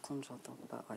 contre, j'entends pas. Ouais.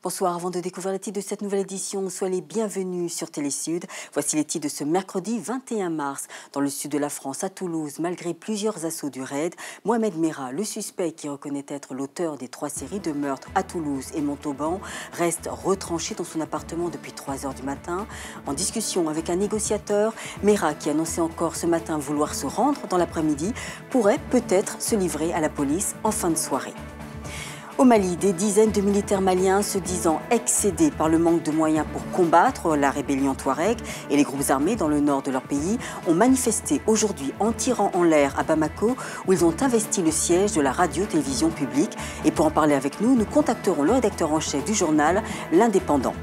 Bonsoir, avant de découvrir les titres de cette nouvelle édition, soyez les bienvenus sur Télé-Sud. Voici les titres de ce mercredi 21 mars. Dans le sud de la France, à Toulouse, malgré plusieurs assauts du raid, Mohamed Merah, le suspect qui reconnaît être l'auteur des 3 séries de meurtres à Toulouse et Montauban, reste retranché dans son appartement depuis 3 heures du matin. En discussion avec un négociateur, Merah, qui annonçait encore ce matin vouloir se rendre dans l'après-midi, pourrait peut-être se livrer à la police en fin de soirée. Au Mali, des dizaines de militaires maliens se disant excédés par le manque de moyens pour combattre la rébellion Touareg et les groupes armés dans le nord de leur pays ont manifesté aujourd'hui en tirant en l'air à Bamako où ils ont investi le siège de la radio-télévision publique. Et pour en parler avec nous, nous contacterons le rédacteur en chef du journal, L'Indépendant.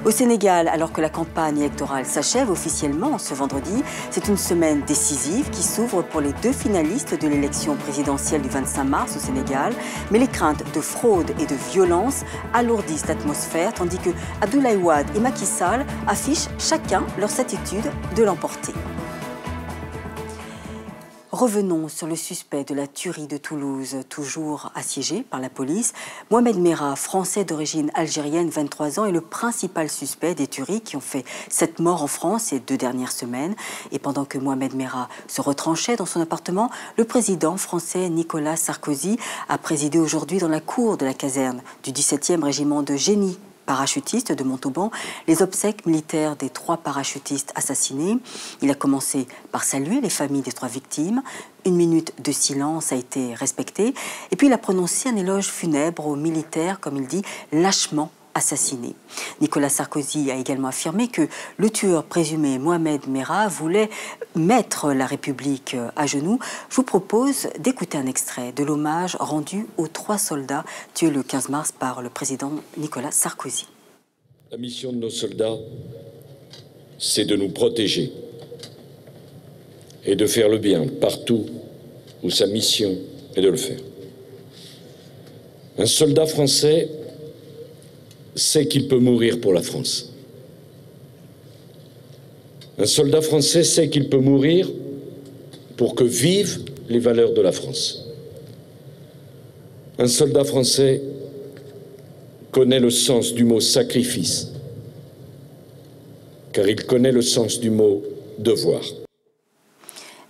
Au Sénégal, alors que la campagne électorale s'achève officiellement ce vendredi, c'est une semaine décisive qui s'ouvre pour les 2 finalistes de l'élection présidentielle du 25 mars au Sénégal. Mais les craintes de fraude et de violence alourdissent l'atmosphère, tandis que Abdoulaye Wade et Macky Sall affichent chacun leur certitude de l'emporter. Revenons sur le suspect de la tuerie de Toulouse, toujours assiégé par la police. Mohamed Merah, français d'origine algérienne, 23 ans, est le principal suspect des tueries qui ont fait 7 morts en France ces 2 dernières semaines. Et pendant que Mohamed Merah se retranchait dans son appartement, le président français Nicolas Sarkozy a présidé aujourd'hui dans la cour de la caserne du 17e régiment de génie parachutiste de Montauban, les obsèques militaires des 3 parachutistes assassinés. Il a commencé par saluer les familles des 3 victimes. 1 minute de silence a été respectée. Et puis il a prononcé un éloge funèbre aux militaires, comme il dit, lâchement assassinés. Nicolas Sarkozy a également affirmé que le tueur présumé Mohamed Merah voulait mettre la République à genoux. Je vous propose d'écouter un extrait de l'hommage rendu aux 3 soldats tués le 15 mars par le président Nicolas Sarkozy. La mission de nos soldats, c'est de nous protéger et de faire le bien partout où sa mission est de le faire. Un soldat français sait qu'il peut mourir pour la France. Un soldat français sait qu'il peut mourir pour que vivent les valeurs de la France. Un soldat français connaît le sens du mot sacrifice, car il connaît le sens du mot devoir.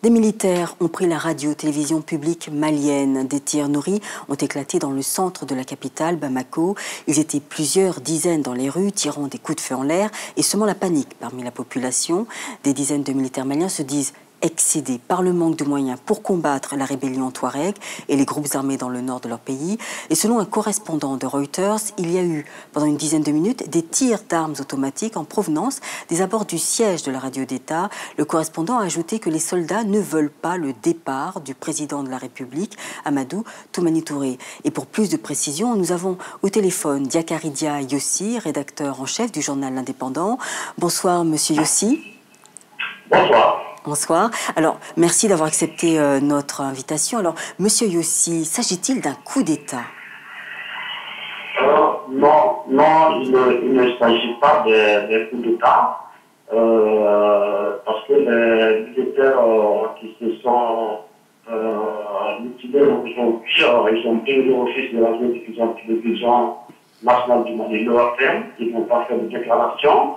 Des militaires ont pris la radio-télévision publique malienne. Des tirs nourris ont éclaté dans le centre de la capitale, Bamako. Ils étaient plusieurs dizaines dans les rues, tirant des coups de feu en l'air et semant la panique parmi la population. Des dizaines de militaires maliens se disent excédés par le manque de moyens pour combattre la rébellion Touareg et les groupes armés dans le nord de leur pays. Et selon un correspondant de Reuters, il y a eu, pendant une dizaine de minutes, des tirs d'armes automatiques en provenance des abords du siège de la radio d'État. Le correspondant a ajouté que les soldats ne veulent pas le départ du président de la République, Amadou Toumani Touré. Et pour plus de précision, nous avons au téléphone Diakaridia Yossi, rédacteur en chef du journal L'Indépendant. Bonsoir, monsieur Yossi. Bonsoir. Bonsoir. Alors, merci d'avoir accepté notre invitation. Alors, monsieur Yossi, s'agit-il d'un coup d'État? Non, il ne s'agit pas d'un coup d'État, parce que les militaires qui se sont mutilés aujourd'hui, ils ont pris l'office de la télévision nationale du Mali, l'OFM, ils n'ont pas fait de déclaration.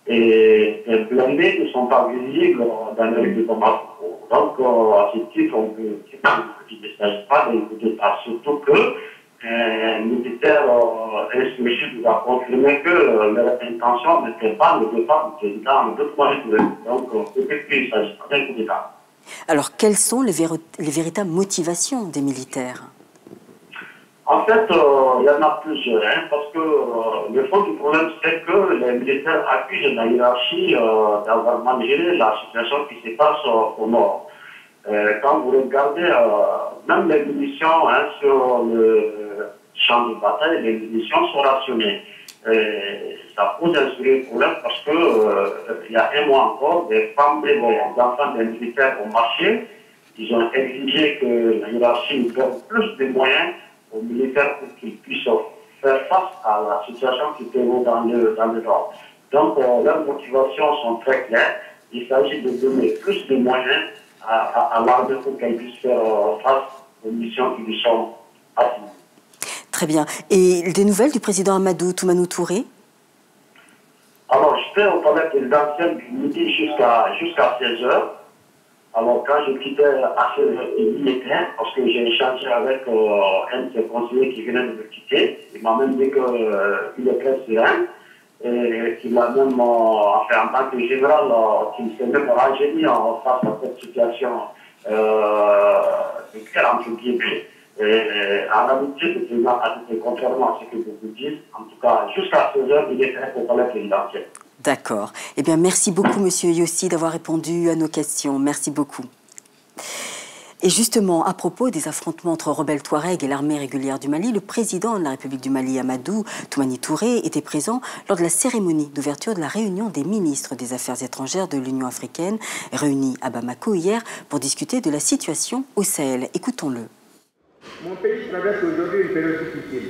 Et les blindés ne sont pas visibles dans les rues de Bamako. Donc, à ce titre, on peut dire qu'il ne s'agit pas d'un coup d'État, surtout que les militaires insurgés nous a confirmé que leur intention n'était pas le départ du président de Toumani Touré. Donc, peut-être qu'il ne s'agit pas d'un coup d'État. Alors, quelles sont les véritables motivations des militaires? En fait, il y en a plusieurs, parce que le fond du problème, c'est que les militaires accusent la hiérarchie d'avoir managé la situation qui se passe au nord. Quand vous regardez même les munitions sur le champ de bataille, les munitions sont rationnées. Ça pose un sérieux problème parce que il y a un mois encore, des femmes et des enfants des militaires ont marché. Ils ont exigé que la hiérarchie donne plus de moyens aux militaires pour qu'ils puissent faire face à la situation qui prévaut dans le nord. Donc, leurs motivations sont très claires. Il s'agit de donner plus de moyens à l'armée pour qu'elle puisse faire face aux missions qui lui sont assignées. Très bien. Et des nouvelles du président Amadou Toumani Touré? Alors, j'étais au palais présidentiel du midi jusqu'à 16h. Alors, quand je quittais à 16h, il y était, parce que j'ai échangé avec un de ses conseillers qui venait de me quitter. Il m'a même dit qu'il est très serein. Et qu'il a même, en tant que général, qu'il s'est même rajeuni face à cette situation entre guillemets. En amitié, le président a dit contrairement à ce que vous dites, en tout cas, jusqu'à 16h, il était au palais présidentiel. D'accord. Eh bien, merci beaucoup, Monsieur Yossi, d'avoir répondu à nos questions. Merci beaucoup. Et justement, à propos des affrontements entre rebelles Touaregs et l'armée régulière du Mali, le président de la République du Mali, Amadou Toumani Touré, était présent lors de la cérémonie d'ouverture de la réunion des ministres des Affaires étrangères de l'Union africaine, réunis à Bamako hier pour discuter de la situation au Sahel. Écoutons-le. Mon pays traverse aujourd'hui une période difficile,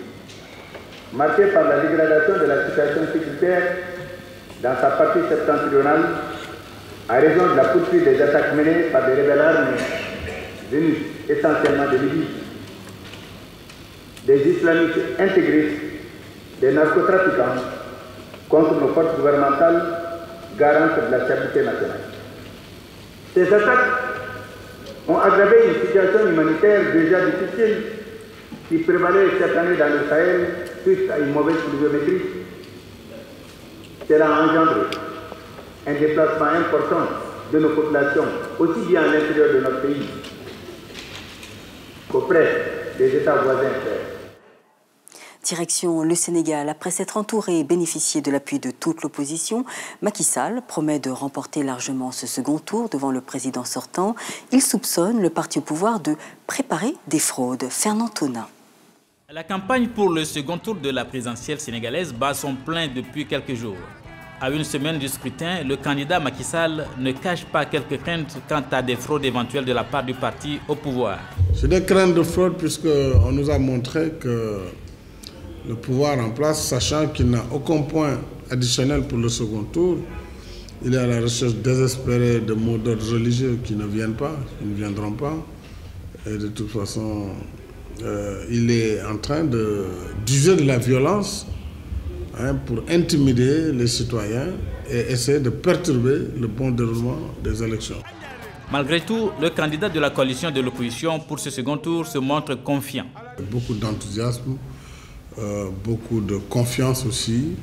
marquée par la dégradation de la situation sécuritaire dans sa partie septentrionale, à raison de la poursuite des attaques menées par des rebelles armés venus essentiellement de Libye, des islamistes intégristes, des narcotrafiquants contre nos forces gouvernementales garantes de la stabilité nationale. Ces attaques ont aggravé une situation humanitaire déjà difficile qui prévalait cette année dans le Sahel suite à une mauvaise pluviométrie. Cela a engendré un déplacement important de nos populations, aussi bien à l'intérieur de notre pays qu'auprès des États voisins. Direction le Sénégal. Après s'être entouré et bénéficié de l'appui de toute l'opposition, Macky Sall promet de remporter largement ce second tour devant le président sortant. Il soupçonne le parti au pouvoir de préparer des fraudes. Fernand Tona. La campagne pour le second tour de la présidentielle sénégalaise bat son plein depuis quelques jours. À une semaine du scrutin, le candidat Macky Sall ne cache pas quelques craintes quant à des fraudes éventuelles de la part du parti au pouvoir. C'est des craintes de fraude puisqu'on nous a montré que le pouvoir en place, sachant qu'il n'a aucun point additionnel pour le second tour, il est à la recherche désespérée de mots d'ordre religieux qui ne viennent pas, qui ne viendront pas. Et de toute façon, il est en train d'user de la violence pour intimider les citoyens et essayer de perturber le bon déroulement des élections. Malgré tout, le candidat de la coalition de l'opposition pour ce second tour se montre confiant. Beaucoup d'enthousiasme, beaucoup de confiance aussi,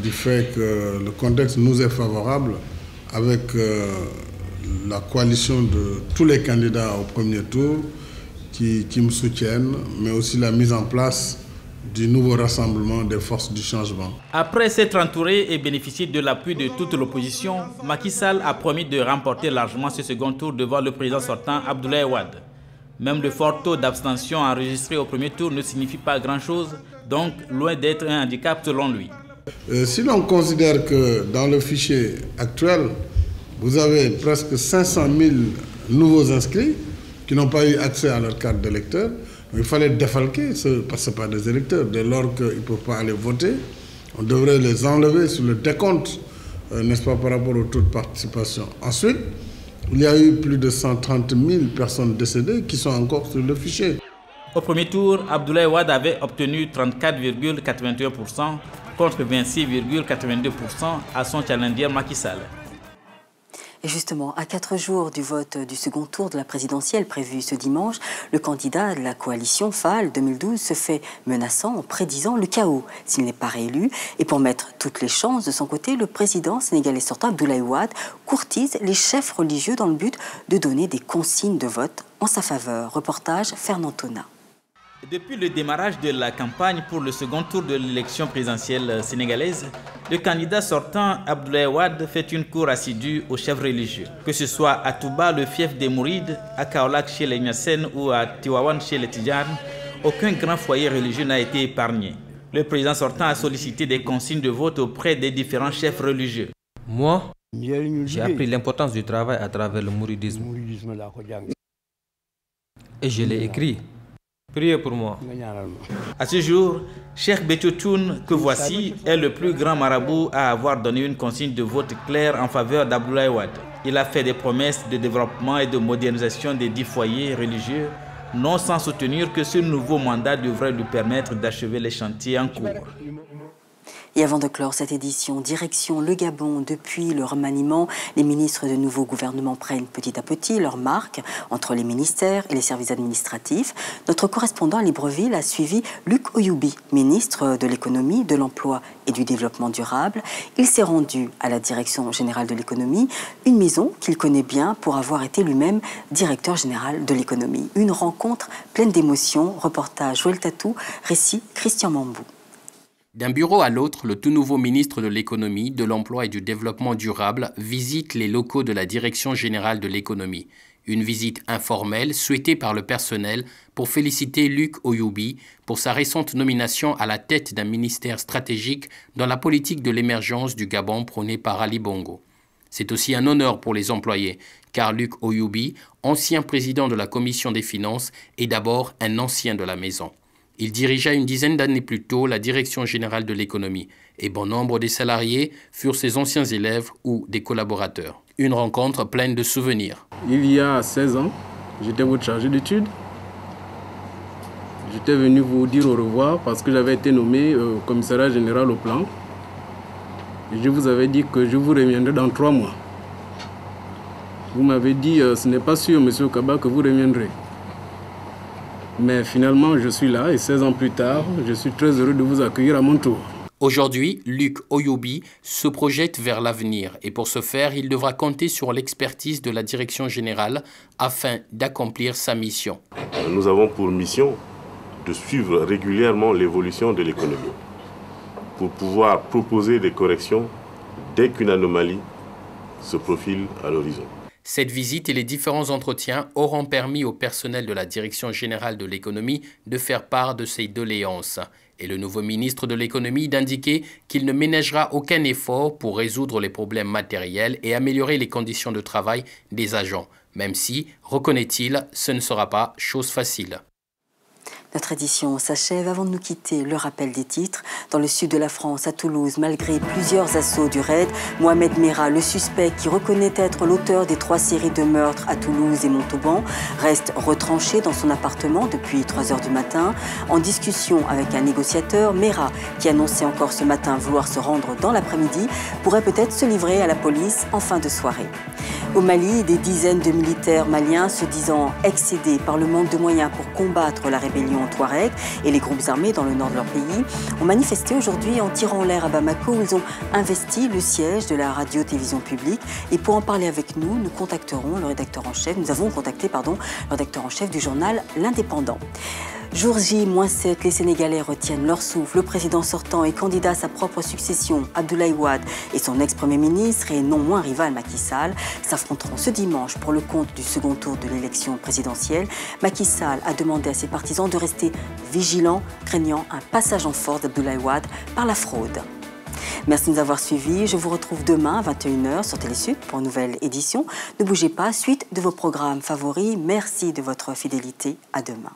du fait que le contexte nous est favorable avec la coalition de tous les candidats au premier tour qui me soutiennent, mais aussi la mise en place du nouveau rassemblement des forces du changement. Après s'être entouré et bénéficié de l'appui de toute l'opposition, Macky Sall a promis de remporter largement ce second tour devant le président sortant Abdoulaye Wade. Même le fort taux d'abstention enregistré au premier tour ne signifie pas grand-chose, donc loin d'être un handicap selon lui. Si l'on considère que dans le fichier actuel, vous avez presque 500 000 nouveaux inscrits qui n'ont pas eu accès à leur carte d'électeur, il fallait défalquer, parce que ce pas des électeurs. Dès lors qu'ils ne peuvent pas aller voter, on devrait les enlever sur le décompte, n'est-ce pas, par rapport au taux de participation. Ensuite, il y a eu plus de 130 000 personnes décédées qui sont encore sur le fichier. Au premier tour, Abdoulaye Wade avait obtenu 34,81% contre 26,82% à son challenger Macky Sall. Et justement, à 4 jours du vote du second tour de la présidentielle prévu ce dimanche, le candidat de la coalition FAL 2012 se fait menaçant en prédisant le chaos s'il n'est pas réélu. Et pour mettre toutes les chances de son côté, le président sénégalais sortant Abdoulaye Wade courtise les chefs religieux dans le but de donner des consignes de vote en sa faveur. Reportage Fernand Tona. Depuis le démarrage de la campagne pour le second tour de l'élection présidentielle sénégalaise, le candidat sortant Abdoulaye Wade fait une cour assidue aux chefs religieux. Que ce soit à Touba, le fief des Mourides, à Kaolack chez les Niassène ou à Tivaouane chez les Tidjanes, aucun grand foyer religieux n'a été épargné. Le président sortant a sollicité des consignes de vote auprès des différents chefs religieux. Moi, j'ai appris l'importance du travail à travers le mouridisme. Et je l'ai écrit. Priez pour moi. À ce jour, Cheikh Béthio Thioune, que voici, est le plus grand marabout à avoir donné une consigne de vote claire en faveur d'Abdoulaye Wade. Il a fait des promesses de développement et de modernisation des 10 foyers religieux, non sans soutenir que ce nouveau mandat devrait lui permettre d'achever les chantiers en cours. Et avant de clore cette édition, direction le Gabon. Depuis le remaniement, les ministres de nouveau gouvernement prennent petit à petit leur marque entre les ministères et les services administratifs. Notre correspondant à Libreville a suivi Luc Oyoubi, ministre de l'économie, de l'emploi et du développement durable. Il s'est rendu à la direction générale de l'économie, une maison qu'il connaît bien pour avoir été lui-même directeur général de l'économie. Une rencontre pleine d'émotions. Reportage Joël Tatou, récit Christian Mambou. D'un bureau à l'autre, le tout nouveau ministre de l'économie, de l'emploi et du développement durable visite les locaux de la Direction générale de l'économie. Une visite informelle souhaitée par le personnel pour féliciter Luc Oyoubi pour sa récente nomination à la tête d'un ministère stratégique dans la politique de l'émergence du Gabon prônée par Ali Bongo. C'est aussi un honneur pour les employés, car Luc Oyoubi, ancien président de la Commission des finances, est d'abord un ancien de la maison. Il dirigea une dizaine d'années plus tôt la Direction générale de l'économie et bon nombre des salariés furent ses anciens élèves ou des collaborateurs. Une rencontre pleine de souvenirs. Il y a 16 ans, j'étais votre chargé d'études. J'étais venu vous dire au revoir parce que j'avais été nommé commissariat général au plan. Et je vous avais dit que je vous reviendrai dans 3 mois. Vous m'avez dit, ce n'est pas sûr, monsieur Kaba, que vous reviendrez. Mais finalement, je suis là et 16 ans plus tard, je suis très heureux de vous accueillir à mon tour. Aujourd'hui, Luc Oyoubi se projette vers l'avenir et pour ce faire, il devra compter sur l'expertise de la Direction générale afin d'accomplir sa mission. Nous avons pour mission de suivre régulièrement l'évolution de l'économie pour pouvoir proposer des corrections dès qu'une anomalie se profile à l'horizon. Cette visite et les différents entretiens auront permis au personnel de la Direction générale de l'économie de faire part de ses doléances. Et le nouveau ministre de l'économie d'indiquer qu'il ne ménagera aucun effort pour résoudre les problèmes matériels et améliorer les conditions de travail des agents, même si, reconnaît-il, ce ne sera pas chose facile. Notre édition s'achève. Avant de nous quitter, le rappel des titres. Dans le sud de la France, à Toulouse, malgré plusieurs assauts du raid, Mohamed Merah, le suspect qui reconnaît être l'auteur des 3 séries de meurtres à Toulouse et Montauban, reste retranché dans son appartement depuis 3 h du matin. En discussion avec un négociateur, Merah, qui annonçait encore ce matin vouloir se rendre dans l'après-midi, pourrait peut-être se livrer à la police en fin de soirée. Au Mali, des dizaines de militaires maliens se disant excédés par le manque de moyens pour combattre la rébellion Touareg et les groupes armés dans le nord de leur pays ont manifesté aujourd'hui en tirant en l'air à Bamako où ils ont investi le siège de la radio-télévision publique. Et pour en parler avec nous, nous avons contacté le rédacteur en chef du journal L'Indépendant. Jour J-7, les Sénégalais retiennent leur souffle. Le président sortant et candidat à sa propre succession, Abdoulaye Wade, et son ex-premier ministre et non moins rival Macky Sall s'affronteront ce dimanche pour le compte du second tour de l'élection présidentielle. Macky Sall a demandé à ses partisans de rester vigilants, craignant un passage en force d'Abdoulaye Wade par la fraude. Merci de nous avoir suivis. Je vous retrouve demain à 21 h sur Télésud pour une nouvelle édition. Ne bougez pas, suite de vos programmes favoris. Merci de votre fidélité. À demain.